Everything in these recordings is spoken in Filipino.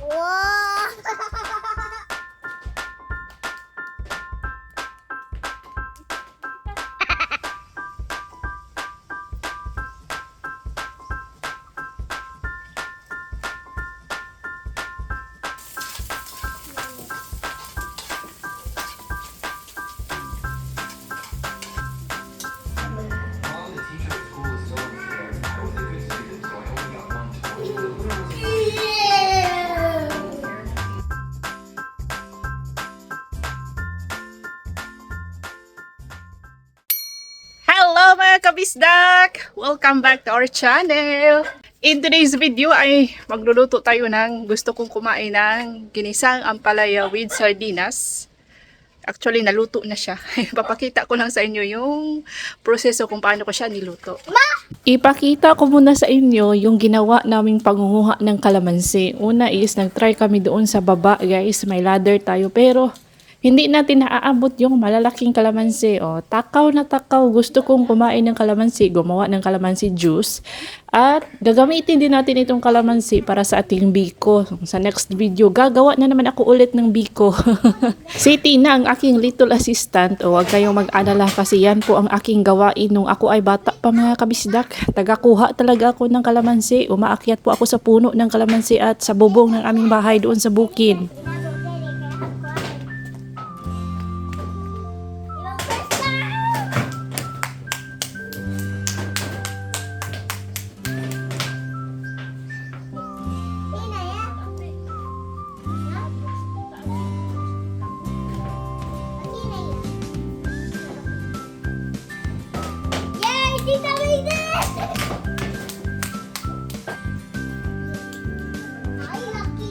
Wow! Hello mga kabisdak! Welcome back to our channel! In today's video ay magluluto tayo ng gusto kong kumain ng ginisang ampalaya with sardinas. Actually, naluto na siya. Papakita ko lang sa inyo yung proseso kung paano ko siya niluto. Ipakita ko muna sa inyo yung ginawa naming pangunguha ng kalamansi. Una is, nag-try kami doon sa baba guys. May ladder tayo pero hindi natin naaabot yung malalaking kalamansi. O, takaw na takaw. Gusto kong kumain ng kalamansi. Gumawa ng kalamansi juice. At gagamitin din natin itong kalamansi para sa ating biko. Sa next video, gagawa na naman ako ulit ng biko. Si Tina, ang aking little assistant. O, huwag kayong mag-alala kasi yan po ang aking gawain nung ako ay bata pa mga kabisdak. Tagakuha talaga ako ng kalamansi. Umaakyat po ako sa puno ng kalamansi at sa bubong ng aming bahay doon sa bukid. Yay! Tita made it! Ay, lucky!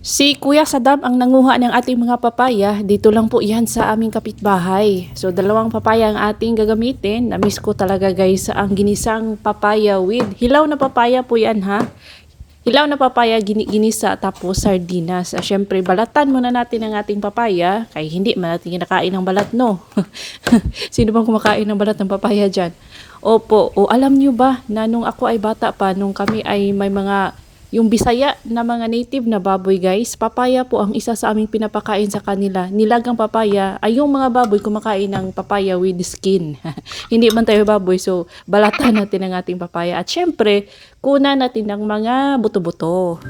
Si Kuya Sadam ang nanguha ng ating mga papaya. Dito lang po yan sa aming kapitbahay. So, dalawang papaya ang ating gagamitin. Na-miss ko talaga guys ang ginisang papaya with hilaw na papaya po yan ha. Hilaw na papaya ginisa tapos sardinas. Syempre, balatan muna natin ang ating papaya. Kaya hindi man natin kinakain ng balat no. Sino bang kumakain ng balat ng papaya dyan? Opo, o alam nyo ba na nung ako ay bata pa, nung kami ay may mga yung Bisaya na mga native na baboy guys, papaya po ang isa sa aming pinapakain sa kanila. Nilagang papaya ay yung mga baboy kumakain ng papaya with skin. Hindi man tayo baboy, so balatan natin ang ating papaya. At syempre, kuna natin ng mga buto-buto.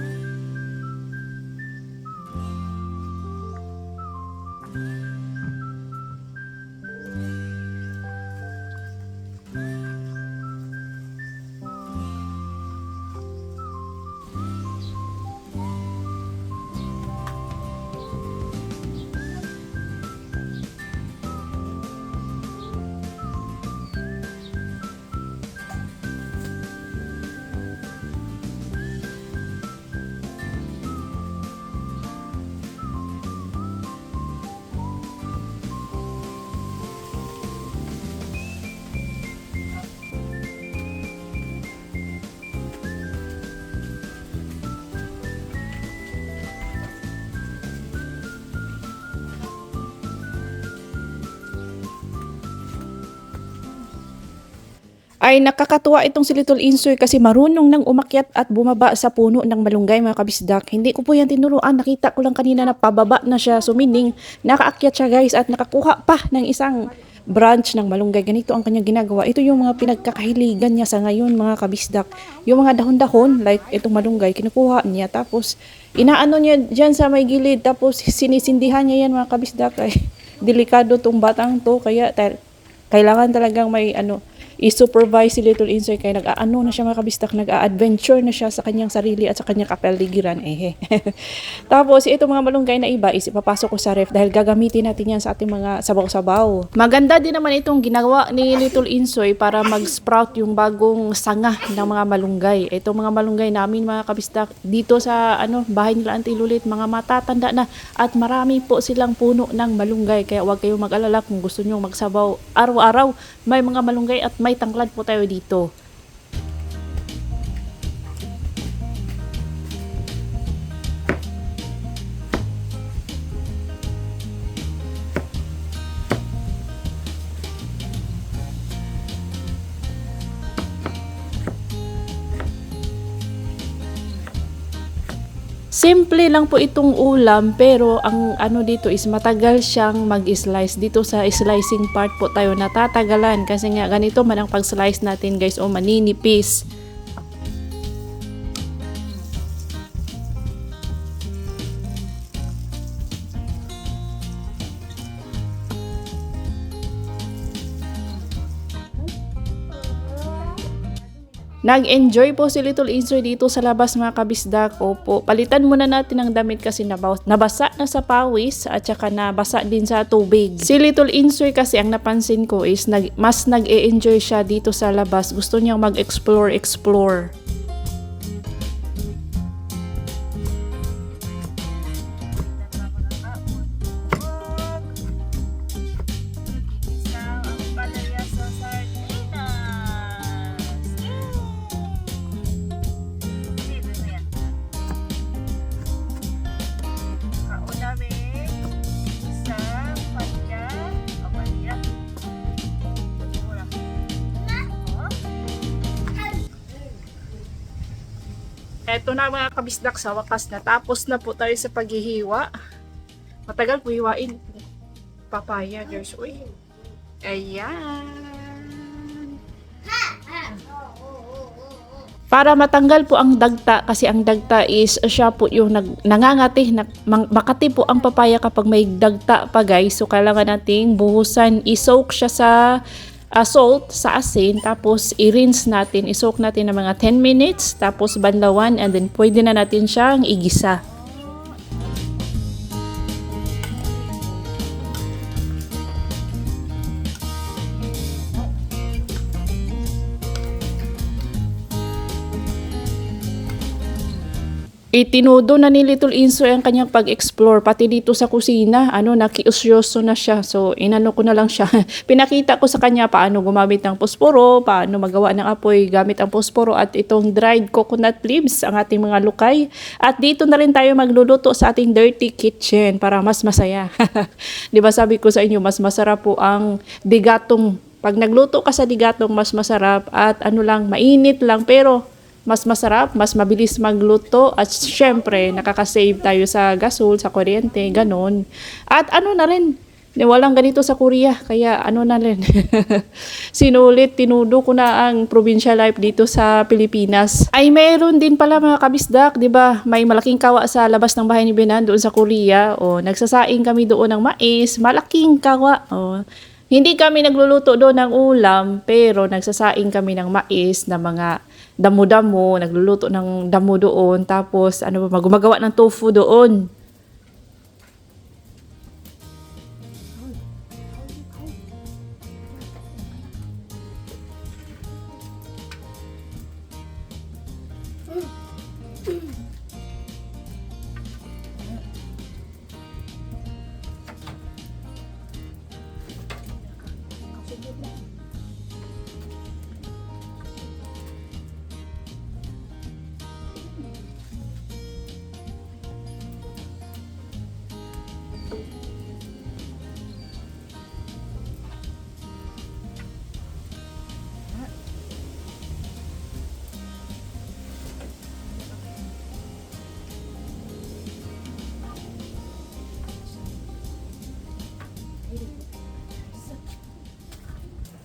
Ay nakakatuwa itong si Little Insoy kasi marunong nang umakyat at bumaba sa puno ng malunggay mga kabisdak. Hindi ko po yan tinuruan, nakita ko lang kanina na pababa na siya. So meaning, nakaakyat siya guys at nakakuha pa ng isang branch ng malunggay. Ganito ang kanyang ginagawa. Ito yung mga pinagkakahiligan niya sa ngayon mga kabisdak. Yung mga dahon-dahon like itong malunggay, kinukuha niya tapos inaano niya dyan sa may gilid tapos sinisindihan niya yan mga kabisdak. Ay, delikado tong batang to kaya kailangan talagang may i-supervise si Little Insoy kaya nag-aano na siya mga kabisdak, nag-a-adventure na siya sa kanyang sarili at sa kanyang kapaligiran. Tapos ito mga malunggay na iba is ipapasok ko sa ref dahil gagamitin natin yan sa ating mga sabaw-sabaw. Maganda din naman itong ginawa ni Little Insoy para mag-sprout yung bagong sanga ng mga malunggay. Ito mga malunggay namin mga kabisdak dito sa bahay nila Auntie Lulit, mga matatanda na at marami po silang puno ng malunggay kaya huwag kayong mag-alala kung gusto nyo magsabaw araw-araw. May mga malunggay at may tanglad po tayo dito. Simple lang po itong ulam pero ang dito is matagal siyang mag-slice. Dito sa slicing part po tayo natatagalan kasi nga ganito man ang pag-slice natin guys o maninipis. Nag-enjoy po si Little Insoy dito sa labas mga kabisdak. Opo, palitan muna natin ang damit kasi nabasa na sa pawis at saka nabasa din sa tubig. Si Little Insoy kasi ang napansin ko is mas nag-e-enjoy siya dito sa labas. Gusto niyang mag-explore. Eto na mga kabisdak, sa wakas natapos na po tayo sa paghihiwa. Matagal po hiwain. Papaya, there's uy. Ayan. Para matanggal po ang dagta, kasi ang dagta is siya po yung nangangati, makati po ang papaya kapag may dagta pa guys. So kailangan nating buhusan, i-soak siya sa salt, sa asin, tapos i-rinse natin, i-soak natin ng mga 10 minutes, tapos banlawan, and then pwede na natin siyang igisa. Itinudo na ni Little Insoy ang kanyang pag-explore, pati dito sa kusina, nakiusyoso na siya. So, inano ko na lang siya. Pinakita ko sa kanya paano gumamit ng posporo, paano magawa ng apoy gamit ang posporo at itong dried coconut leaves, ang ating mga lukay. At dito na rin tayo magluluto sa ating dirty kitchen para mas masaya. Di ba sabi ko sa inyo, mas masarap po ang digatong. Pag nagluto ka sa digatong, mas masarap at mainit lang pero mas masarap, mas mabilis magluto at syempre nakaka-save tayo sa gasol, sa kuryente, ganon. At na rin, walang ganito sa Korea, kaya na rin. Sinulit, tinudo ko na ang provincial life dito sa Pilipinas. Ay meron din pala mga kabisdak, di ba? May malaking kawa sa labas ng bahay ni Benan doon sa Korea. Nagsasaing kami doon ng mais, malaking kawa. Hindi kami nagluluto doon ng ulam, pero nagsasaing kami ng mais na mga damo-damo, nagluluto ng damo doon, tapos gumagawa ng tofu doon.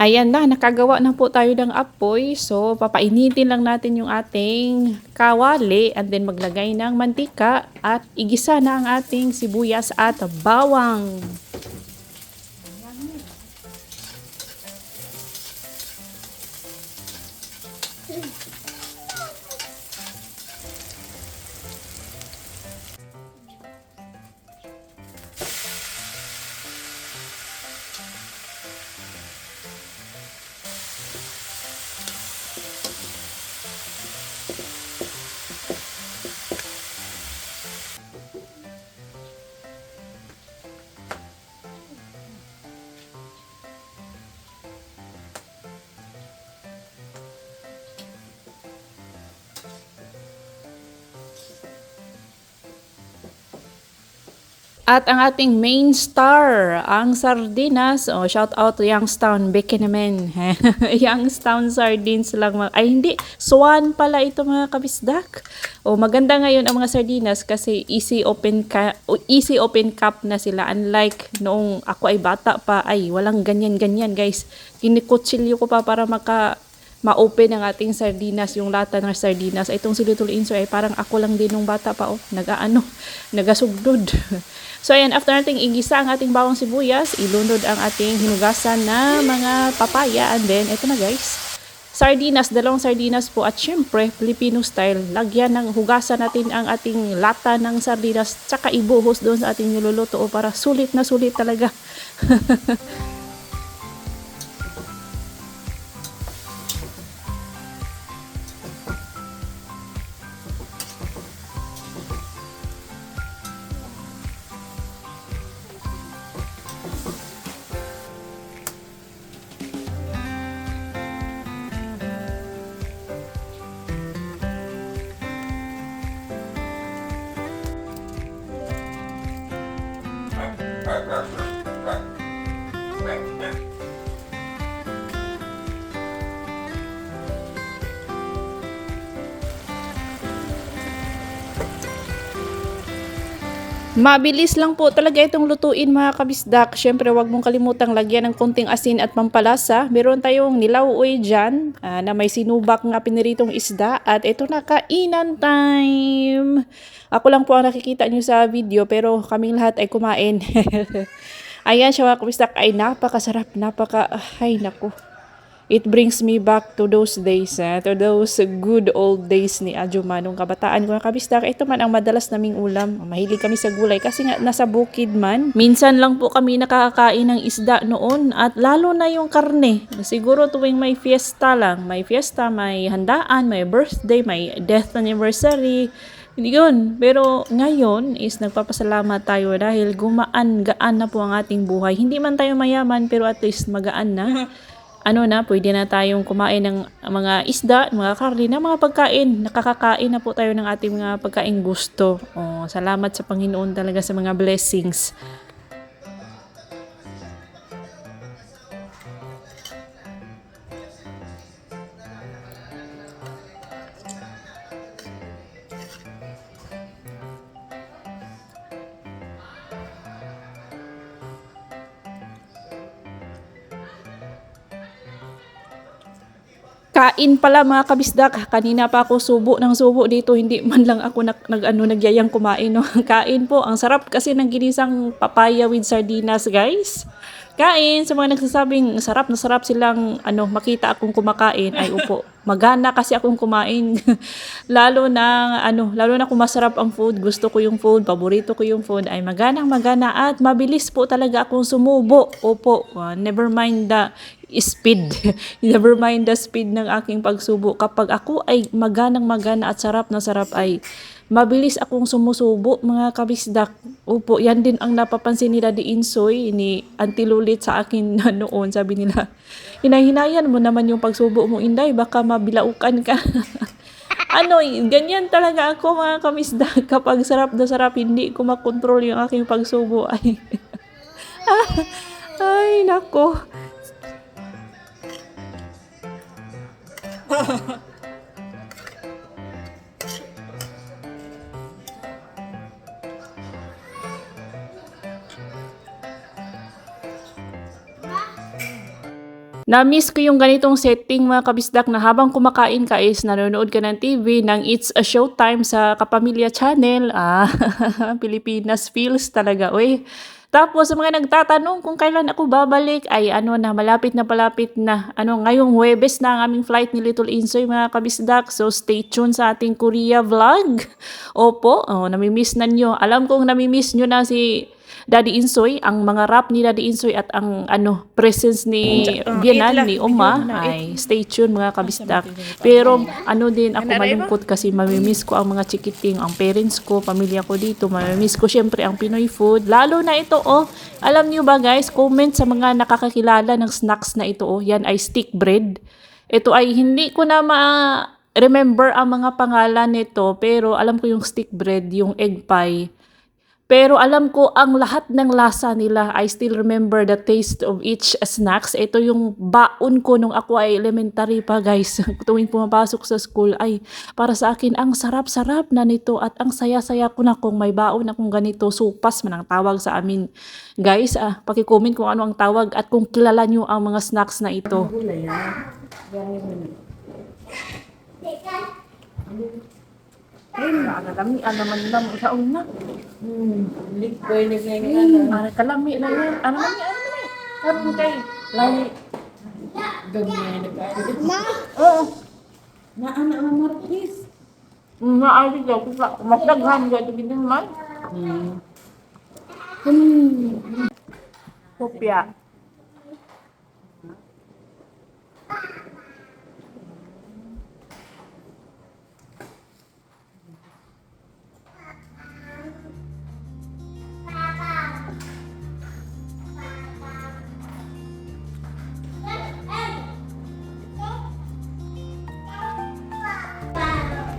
Ayan na, nakagawa na po tayo ng apoy. So, papainitin lang natin yung ating kawali and then maglagay ng mantika at igisa na ang ating sibuyas at bawang. At ang ating main star, ang sardinas. Oh, shout out to Youngstown, Becky naman. Youngstown sardines lang. Ay hindi, swan pala ito mga kabisdak. Oh, maganda ngayon ang mga sardinas kasi easy open cup na sila. Unlike noong ako ay bata pa, ay walang ganyan-ganyan guys. Kinikutsilyo ko pa para ma-open ang ating sardinas, yung lata ng sardinas. Itong si Little Insoy ay parang ako lang din nung bata pa, nagasugdod. So ayan, after nating igisa ang ating bawang sibuyas, ilunod ang ating hinugasan na mga papaya. And then, ito na guys, sardinas, dalawang sardinas po. At syempre, Filipino style, lagyan ng hugasan natin ang ating lata ng sardinas, tsaka ibuhos doon sa ating niluluto para sulit na sulit talaga. Mabilis lang po talaga itong lutuin mga kabisdak. Syempre wag mong kalimutang lagyan ng konting asin at pampalasa. Meron tayong nilauoy dyan na may sinubak nga piniritong isda. At ito na, kainan time! Ako lang po ang nakikita nyo sa video pero kaming lahat ay kumain. Ayan siya mga kabisdak, ay napakasarap, ay naku. It brings me back to those days, to those good old days ni Ajuma nung kabataan ko mga kabisdak. Ito man ang madalas naming ulam. Mahilig kami sa gulay kasi nga nasa bukid man. Minsan lang po kami nakakakain ng isda noon at lalo na yung karne. Siguro tuwing may fiesta lang. May fiesta, may handaan, may birthday, may death anniversary. Hindi yun. Pero ngayon is nagpapasalamat tayo dahil gaan na po ang ating buhay. Hindi man tayo mayaman pero at least magaan na. Pwede na tayong kumain ng mga isda, mga karne, na mga pagkain. Nakakakain na po tayo ng ating mga pagkain gusto. Oh, salamat sa Panginoon talaga sa mga blessings. Kain pala mga kabisdak. Kanina pa ako subo dito. Hindi man lang ako nagyayang kumain. No? Kain po. Ang sarap kasi ng ginisang papaya with sardinas guys. Kain, sa mga nagsasabing sarap na sarap silang makita akong kumakain, ay upo. Magana kasi akong kumain. lalo na kung masarap ang food, gusto ko yung food, paborito ko yung food, ay magana at mabilis po talaga akong sumubo. Opo, never mind the speed. Never mind the speed ng aking pagsubo. Kapag ako ay magana at sarap na sarap, ay mabilis akong sumusubo mga kabisdak. Opo, yan din ang napapansin ni Daddy Insoy, ni Auntie Lulit sa akin noon. Sabi nila, hinahinayan mo naman yung pagsubo mo, Inday, baka mabilaukan ka. Ganyan talaga ako mga kabisdak. Kapag sarap na sarap, hindi ko makontrol yung aking pagsubo. Ay, nako. Na-miss ko yung ganitong setting mga kabisdak na habang kumakain ka is nanonood ka ng TV ng It's a Showtime sa Kapamilya Channel. Pilipinas feels talaga. Uy. Tapos sa mga nagtatanong kung kailan ako babalik, ay malapit na. Ngayong Huwebes na ang aming flight ni Little Insoy mga kabisdak. So stay tuned sa ating Korea vlog. Opo, namimiss na nyo. Alam kong namimiss nyo na si Daddy Insoy, ang mga rap ni Daddy Insoy at ang presence ni Bianan, ni Oma, ay stay tuned mga kabisdak. Pero din ako malungkot kasi mamimiss ko ang mga chikiting, ang parents ko, pamilya ko dito, mamimiss ko syempre ang Pinoy food. Lalo na ito alam niyo ba guys, comment sa mga nakakakilala ng snacks na ito yan ay stick bread. Ito ay hindi ko na remember ang mga pangalan nito, pero alam ko yung stick bread, yung egg pie. Pero alam ko ang lahat ng lasa nila. I still remember the taste of each snacks. Ito yung baon ko nung ako ay elementary pa, guys. Tuwing pumapasok sa school ay para sa akin ang sarap-sarap na nito at ang saya-saya ko na kung may baon akong ganito. Supas man ang tawag sa amin. Guys, paki-comment kung ano ang tawag at kung kilala nyo ang mga snacks na ito. Ay, nakalami, naman lang sa una. Likoy na ganyan. Kalami lang yan. Ano naman? Sabi kay, lagi. Ganyan na ganyan. Ma, Oo. Na anak ang Marquis. Maali daw. Mas daghan daw ito man. Kopya.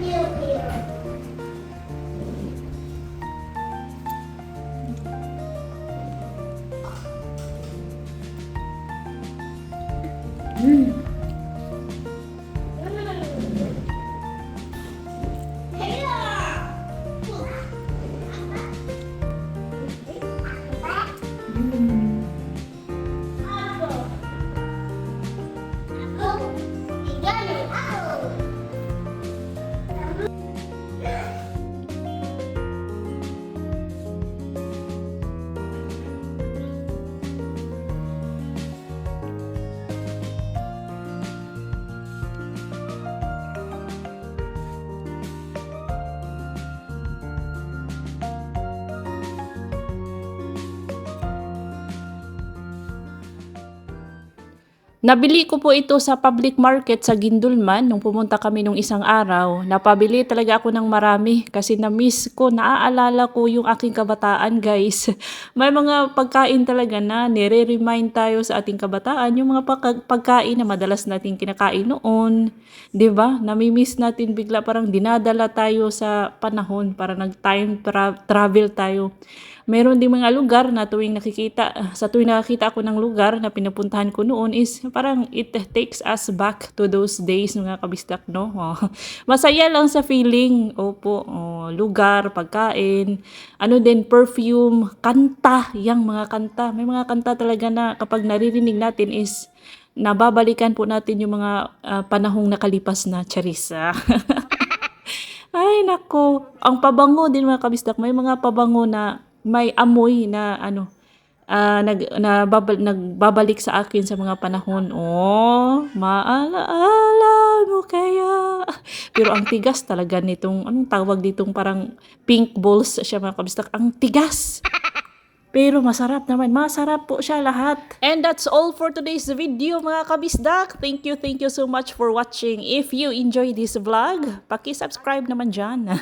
pew, pew. Nabili ko po ito sa public market sa Gindulman nung pumunta kami nung isang araw. Napabili talaga ako ng marami kasi na-miss ko, naaalala ko yung aking kabataan, guys. May mga pagkain talaga na nire-remind tayo sa ating kabataan, yung mga pagkain na madalas natin kinakain noon. 'Di ba? Nami-miss natin bigla, parang dinadala tayo sa panahon para nag-time travel tayo. Meron ding mga lugar na tuwing nakikita ako ng lugar na pinupuntahan ko noon is parang it takes us back to those days mga kabistak, no? Oh. Masaya lang sa feeling. Opo, lugar, pagkain, ano din, perfume, kanta, yang mga kanta. May mga kanta talaga na kapag naririnig natin is nababalikan po natin yung mga panahong nakalipas na, charisa. Ay, nako. Ang pabango din mga kabistak, may mga pabango na may amoy na nagbabalik sa akin sa mga panahon. Oh, maalaala mo kaya. Pero ang tigas talaga nitong, anong tawag ditong parang pink balls siya mga kabistak. Ang tigas. Pero masarap naman. Masarap po siya lahat. And that's all for today's video mga kabisdak. Thank you so much for watching. If you enjoy this vlog, paki-subscribe naman dyan.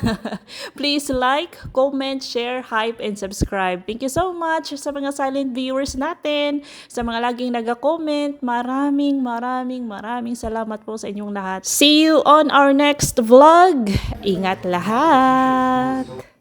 Please like, comment, share, hype, and subscribe. Thank you so much sa mga silent viewers natin. Sa mga laging naga-comment, maraming salamat po sa inyong lahat. See you on our next vlog. Ingat lahat!